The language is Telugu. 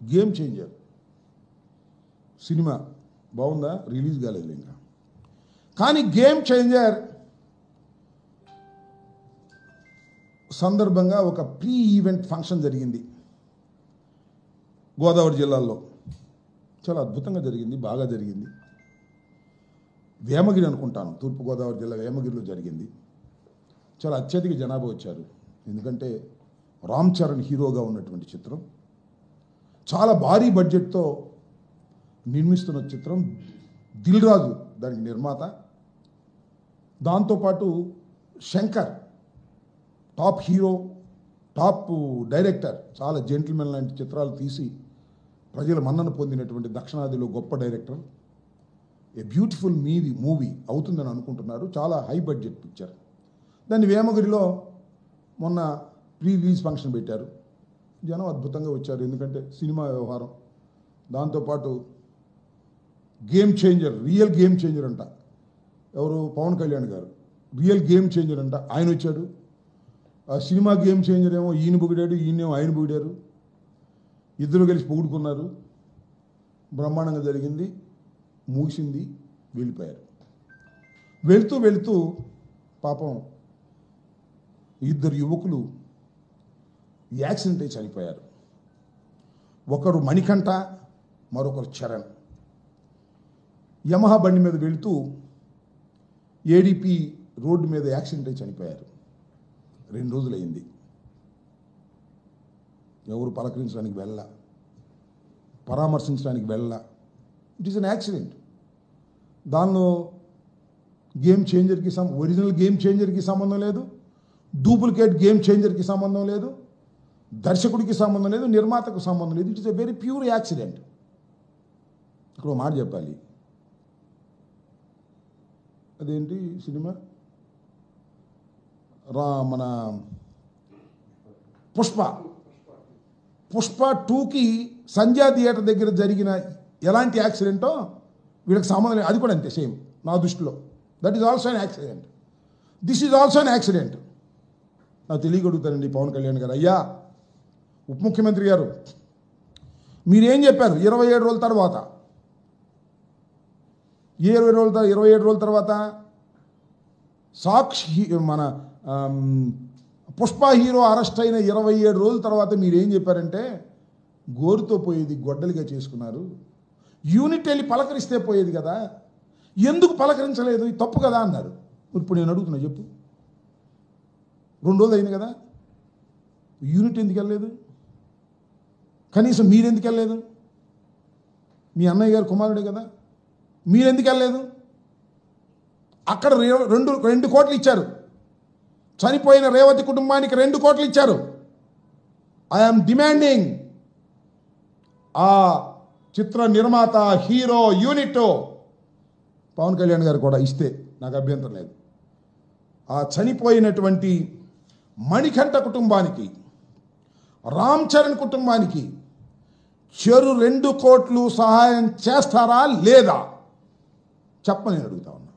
గేమ్ చేంజర్ సినిమా బాగుందా, రిలీజ్ కాలేదు ఇంకా. కానీ గేమ్ చేంజర్ సందర్భంగా ఒక ప్రీ ఈవెంట్ ఫంక్షన్ జరిగింది గోదావరి జిల్లాలో. చాలా అద్భుతంగా జరిగింది, బాగా జరిగింది. వేమగిరి అనుకుంటాను, తూర్పుగోదావరి జిల్లా వేమగిరిలో జరిగింది. చాలా అత్యధిక జనాభా వచ్చారు, ఎందుకంటే రామ్ చరణ్ హీరోగా ఉన్నటువంటి చిత్రం. చాలా భారీ బడ్జెట్తో నిర్మిస్తున్న చిత్రం. దిల్ రాజు దానికి నిర్మాత. దాంతోపాటు Shankar top hero, top director. చాలా జెంటిల్మెన్ లాంటి చిత్రాలు తీసి ప్రజల మన్నన పొందినటువంటి దక్షిణాదిలో గొప్ప డైరెక్టర్. ఏ బ్యూటిఫుల్ మూవీ అవుతుందని అనుకుంటున్నారు. చాలా హై బడ్జెట్ పిక్చర్. దాన్ని వేమగిరిలో మొన్న ప్రీ రిలీజ్ ఫంక్షన్ పెట్టారు. జనం అద్భుతంగా వచ్చారు, ఎందుకంటే సినిమా వ్యవహారం. దాంతోపాటు game changer, real game changer అంట. ఎవరు? పవన్ కళ్యాణ్ గారు. రియల్ గేమ్ చేంజర్ అంట, ఆయన వచ్చాడు. ఆ సినిమా గేమ్ చేంజర్ ఏమో ఈయన పొగిడాడు, ఈయనేమో ఆయన పొగిడారు. ఇద్దరు కలిసి పొగుడుకున్నారు. బ్రహ్మాండంగా జరిగింది, ముగిసింది, వెళ్ళిపోయారు. వెళుతూ వెళుతూ పాపం ఇద్దరు యువకులు యాక్సిడెంట్ అయి చనిపోయారు. ఒకరు మణికంఠ, మరొకరు చరణ్. యమహా బండి మీద వెళుతూ ఏడిపి రోడ్డు మీద యాక్సిడెంట్ అయి చనిపోయారు. 2 రోజులైంది. ఎవరు పలకరించడానికి వెళ్ళా, పరామర్శించడానికి వెళ్ళా. It is an accident. దానిలో గేమ్ చేంజర్కి ఒరిజినల్ గేమ్ చేంజర్కి సంబంధం లేదు, డూప్లికేట్ గేమ్ చేంజర్కి సంబంధం లేదు, దర్శకుడికి సంబంధం లేదు, నిర్మాతకు సంబంధం లేదు. It is a very pure accident. ఇక్కడ మాట చెప్పాలి. అదేంటి సినిమా? మన పుష్ప 2కి సంధ్యా థియేటర్ దగ్గర జరిగిన ఎలాంటి యాక్సిడెంటో వీళ్ళకి సంబంధం లేదు. అది కూడా అంతే, సేమ్ నా దృష్టిలో. That is also an accident. This is also an accident. నాకు తెలియగలుగుతానండి పవన్ కళ్యాణ్ గారు. అయ్యా ఉప ముఖ్యమంత్రి గారు, మీరేం చెప్పారు 27 రోజుల తర్వాత? 27 రోజుల తర్వాత సాక్షి మన పుష్ప హీరో అరెస్ట్ అయిన 27 రోజుల తర్వాత మీరేం చెప్పారంటే, గోరుతో పోయేది గొడ్డలిగా చేసుకున్నారు, యూనిట్ వెళ్ళి పలకరిస్తే పోయేది కదా, ఎందుకు పలకరించలేదు, ఇది తప్పు కదా అన్నారు. ఇప్పుడు నేను అడుగుతున్నా, చెప్పు. 2 రోజులు అయింది కదా, యూనిట్ ఎందుకు వెళ్ళలేదు? కనీసం మీరెందుకు వెళ్ళలేదు? మీ అన్నయ్య గారు కుమారుడే కదా, మీరెందుకు వెళ్ళలేదు? అక్కడ 2 కోట్లు ఇచ్చారు. చనిపోయిన రేవతి కుటుంబానికి 2 కోట్లు ఇచ్చారు. ఐఎమ్ డిమాండింగ్ ఆ చిత్ర నిర్మాత, హీరో, యూనిట్ పవన్ కళ్యాణ్ గారు కూడా ఇస్తే నాకు అభ్యంతరం లేదు. ఆ చనిపోయినటువంటి మణికంఠ కుటుంబానికి, రామ్ చరణ్ కుటుంబానికి చెరు 2 కోట్లు సహాయం చేస్తారా లేదా చెప్పని అడుగుతా ఉన్నా.